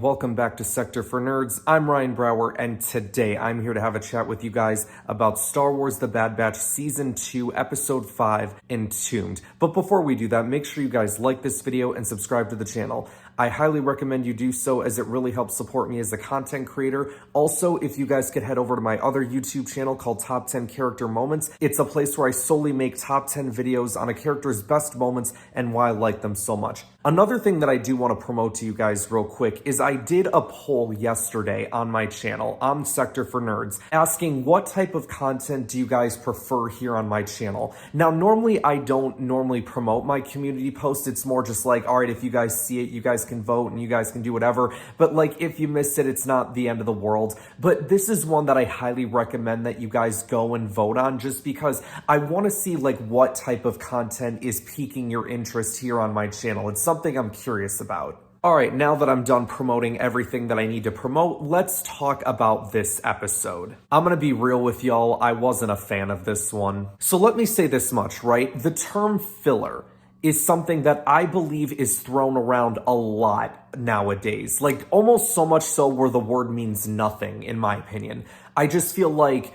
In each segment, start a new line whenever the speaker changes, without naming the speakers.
Welcome back to Sector for Nerds. I'm Ryan Brower, and today I'm here to have a chat with you guys about Star Wars The Bad Batch Season 2, Episode 5, Entombed. But before we do that, make sure you guys like this video and subscribe to the channel. I highly recommend you do so as it really helps support me as a content creator. Also, if you guys could head over to my other YouTube channel called Top 10 Character Moments, it's a place where I solely make top 10 videos on a character's best moments and why I like them so much. Another thing that I do want to promote to you guys real quick is I did a poll yesterday on my channel, on Sector for Nerds, asking what type of content do you guys prefer here on my channel. Now, normally I don't promote my community posts. It's more just like, all right, if you guys see it, you guys can vote and you guys can do whatever. But like, if you missed it, it's not the end of the world. But this is one that I highly recommend that you guys go and vote on, just because I want to see like what type of content is piquing your interest here on my channel. It's something I'm curious about. All right, now that I'm done promoting everything that I need to promote, let's talk about this episode. I'm gonna be real with y'all, I wasn't a fan of this one. So let me say this much, right? The term filler is something that I believe is thrown around a lot nowadays. Like almost so much so where the word means nothing, in my opinion. I just feel like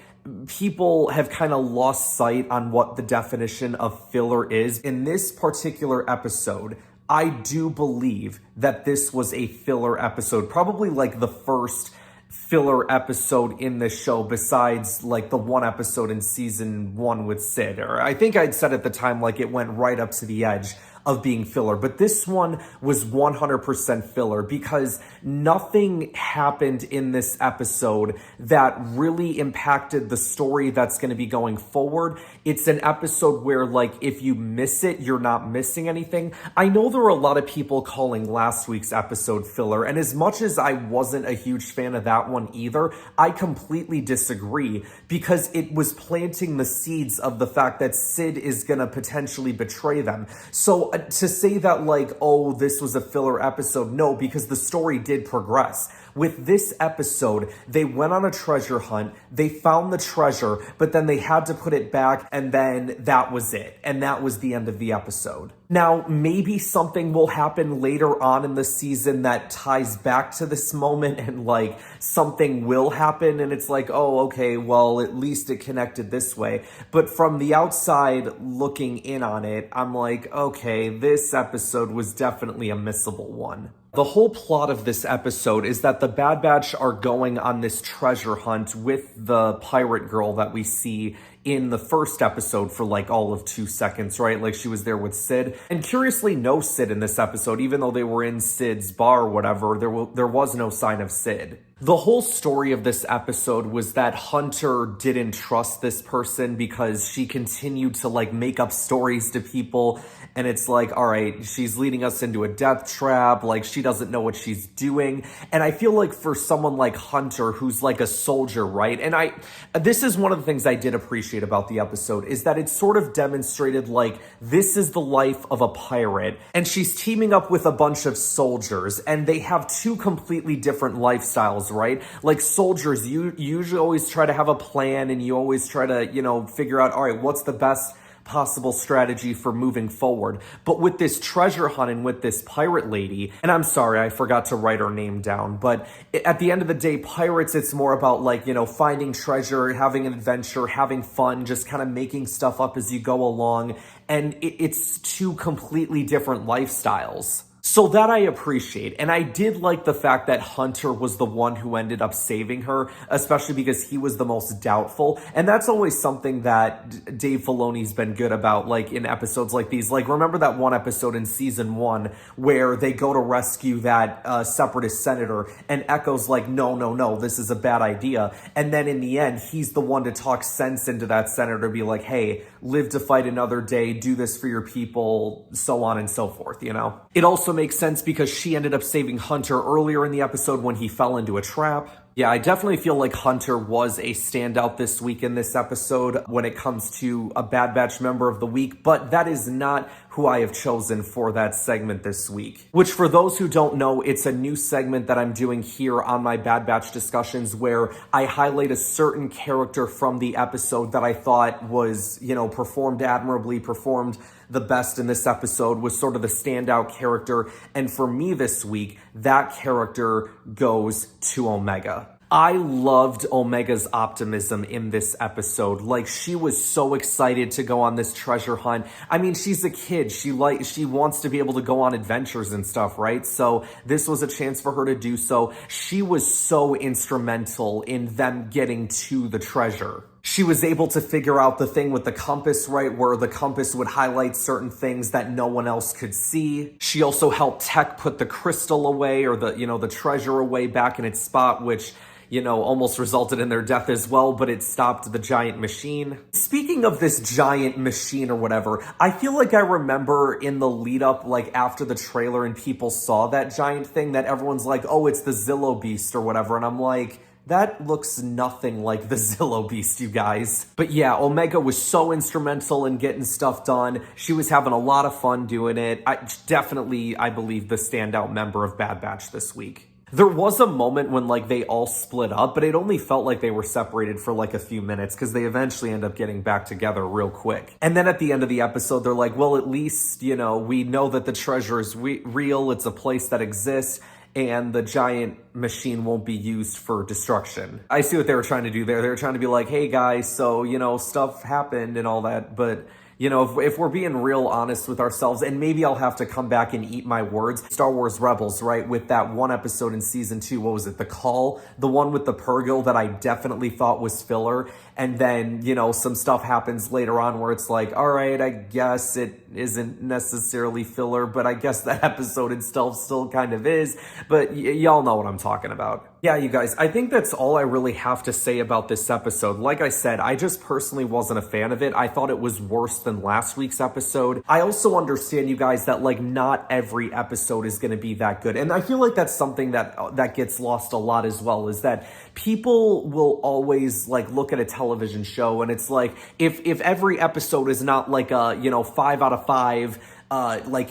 people have kind of lost sight on what the definition of filler is. In this particular episode, I do believe that this was a filler episode, probably like the first filler episode in the show besides like the one episode in season 1 with Sid. Or I think I'd said at the time like it went right up to the edge of being filler, but this one was 100% filler because nothing happened in this episode that really impacted the story that's going to be going forward. It's an episode where like if you miss it, you're not missing anything. I know there were a lot of people calling last week's episode filler, and as much as I wasn't a huge fan of that one either, I completely disagree because it was planting the seeds of the fact that Sid is going to potentially betray them. So to say that like, oh, this was a filler episode, no, because the story did progress. With this episode, they went on a treasure hunt, they found the treasure, but then they had to put it back, and then that was it. And that was the end of the episode. Now, maybe something will happen later on in the season that ties back to this moment, and like something will happen, and it's like, oh, okay, well, at least it connected this way. But from the outside looking in on it, I'm like, okay, this episode was definitely a missable one. The whole plot of this episode is that the Bad Batch are going on this treasure hunt with the pirate girl that we see in the first episode for like all of 2 seconds, right? Like she was there with Sid. And curiously, no Sid in this episode, even though they were in Sid's bar or whatever, there was no sign of Sid. The whole story of this episode was that Hunter didn't trust this person because she continued to like make up stories to people. And it's like, all right, she's leading us into a death trap. Like she doesn't know what she's doing. And I feel like for someone like Hunter, who's like a soldier, right? And this is one of the things I did appreciate about the episode, is that it sort of demonstrated like this is the life of a pirate. And she's teaming up with a bunch of soldiers, and they have two completely different lifestyles, right? Like soldiers, you usually always try to have a plan, and you always try to, figure out, all right, what's the best possible strategy for moving forward. But with this treasure hunt and with this pirate lady, and I'm sorry, I forgot to write her name down, but at the end of the day, pirates, it's more about like, finding treasure, having an adventure, having fun, just kind of making stuff up as you go along. And it's two completely different lifestyles. So that I appreciate. And I did like the fact that Hunter was the one who ended up saving her, especially because he was the most doubtful. And that's always something that Dave Filoni's been good about, like in episodes like these. Like, remember that one episode in season 1 where they go to rescue that separatist senator, and Echo's like, no, this is a bad idea. And then in the end, he's the one to talk sense into that senator, be like, hey, live to fight another day, do this for your people, so on and so forth, It also makes sense because she ended up saving Hunter earlier in the episode when he fell into a trap. Yeah, I definitely feel like Hunter was a standout this week in this episode when it comes to a Bad Batch member of the week, but that is not who I have chosen for that segment this week. Which, for those who don't know, it's a new segment that I'm doing here on my Bad Batch discussions where I highlight a certain character from the episode that I thought was, performed admirably, performed the best in this episode, was sort of the standout character. And for me this week, that character goes to Omega. I loved Omega's optimism in this episode. Like, she was so excited to go on this treasure hunt. I mean, she's a kid. She wants to be able to go on adventures and stuff, right? So this was a chance for her to do so. She was so instrumental in them getting to the treasure. She was able to figure out the thing with the compass, right, where the compass would highlight certain things that no one else could see. She also helped Tech put the crystal away, or the treasure away back in its spot, which, almost resulted in their death as well, but it stopped the giant machine. Speaking of this giant machine or whatever, I feel like I remember in the lead up, like after the trailer and people saw that giant thing, that everyone's like, oh, it's the Zillow Beast or whatever. And I'm like, that looks nothing like the Zillow Beast, you guys. But yeah, Omega was so instrumental in getting stuff done. She was having a lot of fun doing it. I believe, the standout member of Bad Batch this week. There was a moment when they all split up, but it only felt like they were separated for a few minutes because they eventually end up getting back together real quick. And then at the end of the episode, they're like, well, at least, we know that the treasure is real. It's a place that exists, and the giant machine won't be used for destruction. I see what they were trying to do there. They were trying to be like, hey guys, so, stuff happened and all that, but if we're being real honest with ourselves, and maybe I'll have to come back and eat my words, Star Wars Rebels, right, with that one episode in season 2, what was it, The Call? The one with the Purrgil that I definitely thought was filler, and then, some stuff happens later on where it's like, all right, I guess it isn't necessarily filler, but I guess that episode itself still kind of is, but y'all know what I'm talking about. Yeah, you guys, I think that's all I really have to say about this episode. Like I said, I just personally wasn't a fan of it. I thought it was worse than last week's episode. I also understand, you guys, that not every episode is going to be that good. And I feel like that's something that gets lost a lot as well, is that people will always look at a television show and it's like, if every episode is not a, 5 out of 5,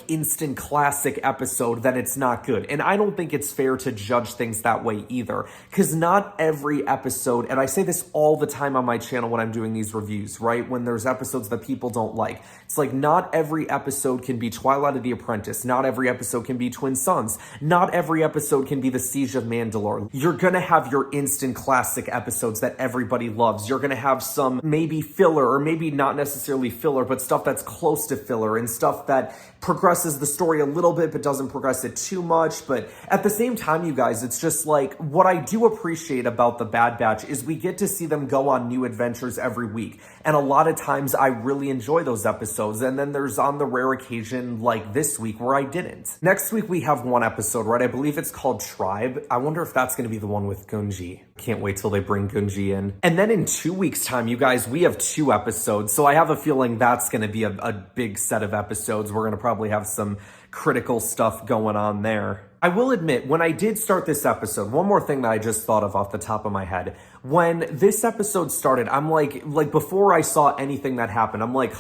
instant classic episode, then it's not good. And I don't think it's fair to judge things that way either, because not every episode, and I say this all the time on my channel when I'm doing these reviews, right, when there's episodes that people don't like, it's not every episode can be Twilight of the Apprentice, not every episode can be Twin Sons, not every episode can be The Siege of Mandalore. You're gonna have your instant classic episodes that everybody loves. You're gonna have some maybe filler, or maybe not necessarily filler, but stuff that's close to filler, and stuff that progresses the story a little bit but doesn't progress it too much. But at the same time, you guys, it's just what I do appreciate about the Bad Batch is we get to see them go on new adventures every week, and a lot of times I really enjoy those episodes. And then there's on the rare occasion like this week where I didn't. Next week we have one episode, right? I believe it's called Tribe. I wonder if that's going to be the one with Gunji. Can't wait till they bring Gunji in. And then in 2 weeks time, you guys, we have 2 episodes, so I have a feeling that's going to be a big set of episodes. We're going to probably have some critical stuff going on there. I will admit, when I did start this episode, one more thing that I just thought of off the top of my head. When this episode started, I'm like before I saw anything that happened, I'm like,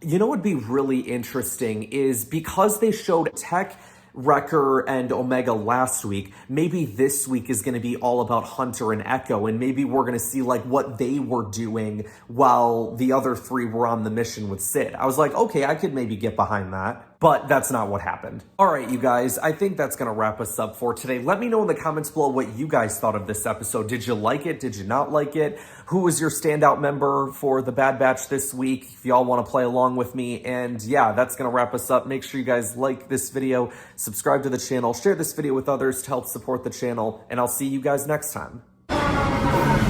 you know what would be really interesting is, because they showed Tech, Wrecker, and Omega last week, maybe this week is going to be all about Hunter and Echo, and maybe we're going to see what they were doing while the other 3 were on the mission with Sid. I was like, okay, I could maybe get behind that. But that's not what happened. All right, you guys, I think that's going to wrap us up for today. Let me know in the comments below what you guys thought of this episode. Did you like it? Did you not like it? Who was your standout member for the Bad Batch this week? If y'all want to play along with me. And yeah, that's going to wrap us up. Make sure you guys like this video, subscribe to the channel, share this video with others to help support the channel, and I'll see you guys next time.